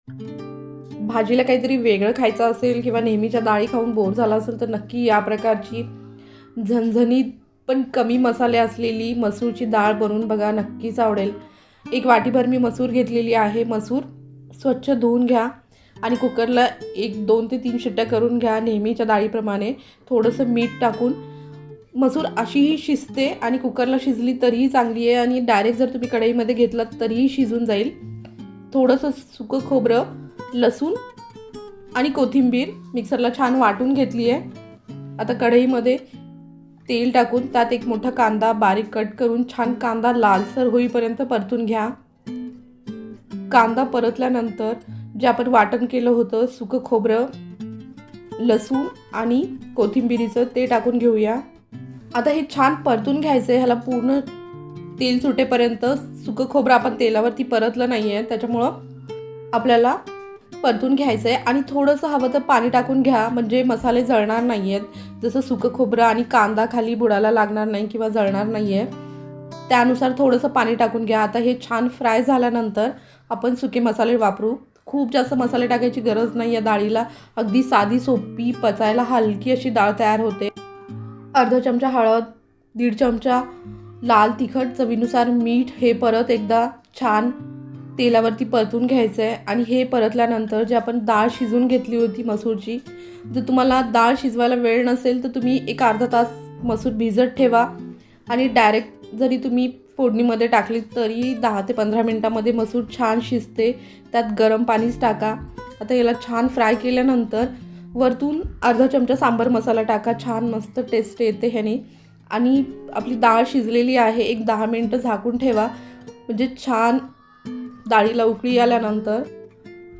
भाजीला काहीतरी वेगळं खायचं असेल किंवा नेहमीच्या डाळी खाऊन बोर झाला असेल तर नक्की या प्रकारची झणझणीत पण कमी मसाले असलेली मसूरची डाळ बनवून बघा, नक्कीच आवडेल. एक वाटीभर मी मसूर घेतलेली आहे. मसूर स्वच्छ धुवून घ्या आणि कुकरला 2 ते 3 शिट्ट्या करून घ्या. नेहमीच्या डाळीप्रमाणे थोडंसं मीठ टाकून. मसूर अशीही शिजते आणि कुकरला शिजली तरीही चांगली आहे आणि डायरेक्ट जर तुम्ही कढईमध्ये घेतलात तरीही शिजून जाईल. थोडंसं सुकं खोबरं, लसूण आणि कोथिंबीर मिक्सरला छान वाटून घेतली आहे. आता कढईमध्ये तेल टाकून त्यात एक मोठा कांदा बारीक कट करून छान कांदा लालसर होईपर्यंत परतून घ्या. कांदा परतल्यानंतर जे आपण वाटण केलं होतं सुकं खोबरं, लसूण आणि कोथिंबीरीचं ते टाकून घेऊया. आता हे छान परतून घ्यायचं आहे. ह्याला पूर्ण तेल सुटेपर्यंत. सुकं खोबरं आपण तेलावरती परतलं नाही आहे, त्याच्यामुळं आपल्याला परतून घ्यायचं आहे. आणि थोडंसं हवं तर पाणी टाकून घ्या, म्हणजे मसाले जळणार नाही आहेत. जसं सुकं खोबरं आणि कांदा खाली बुडाला लागणार नाही किंवा जळणार नाही आहे, त्यानुसार थोडंसं पाणी टाकून घ्या. आता हे छान फ्राय झाल्यानंतर आपण सुके मसाले वापरू. खूप जास्त मसाले टाकायची गरज नाही या डाळीला. अगदी साधी सोपी पचायला हलकी अशी डाळ तयार होते. अर्धा चमचा हळद, 1.5 चमचा लाल तिखट, चवीनुसार मीठ हे परत एकदा छान तेलावरती परतून घ्यायचं आहे. आणि हे परतल्यानंतर जे आपण डाळ शिजवून घेतली होती मसूरची, जर तुम्हाला डाळ शिजवायला वेळ नसेल तर तुम्ही एक अर्धा तास मसूर भिजत ठेवा आणि डायरेक्ट जरी तुम्ही फोडणीमध्ये टाकली तरी 10 ते 15 मिनटामध्ये मसूर छान शिजते. त्यात गरम पाणीच टाका. आता याला छान फ्राय केल्यानंतर वरतून अर्धा चमचा सांबार मसाला टाका. छान मस्त टेस्ट येते ह्याने. आणि आपली डाळ शिजलेली आहे. एक 10 मिनटं झाकून ठेवा, म्हणजे छान डाळीला उकळी आल्यानंतर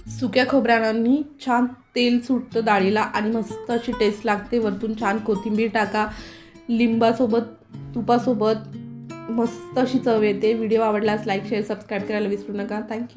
सुक्या खोबऱ्याने छान तेल सुटतं डाळीला आणि मस्त अशी टेस्ट लागते. वरतून छान कोथिंबीर टाका. लिंबासोबत, तुपासोबत मस्त अशी चव येते. व्हिडिओ आवडल्यास लाईक, शेअर, सबस्क्राईब करायला विसरू नका. थँक्यू.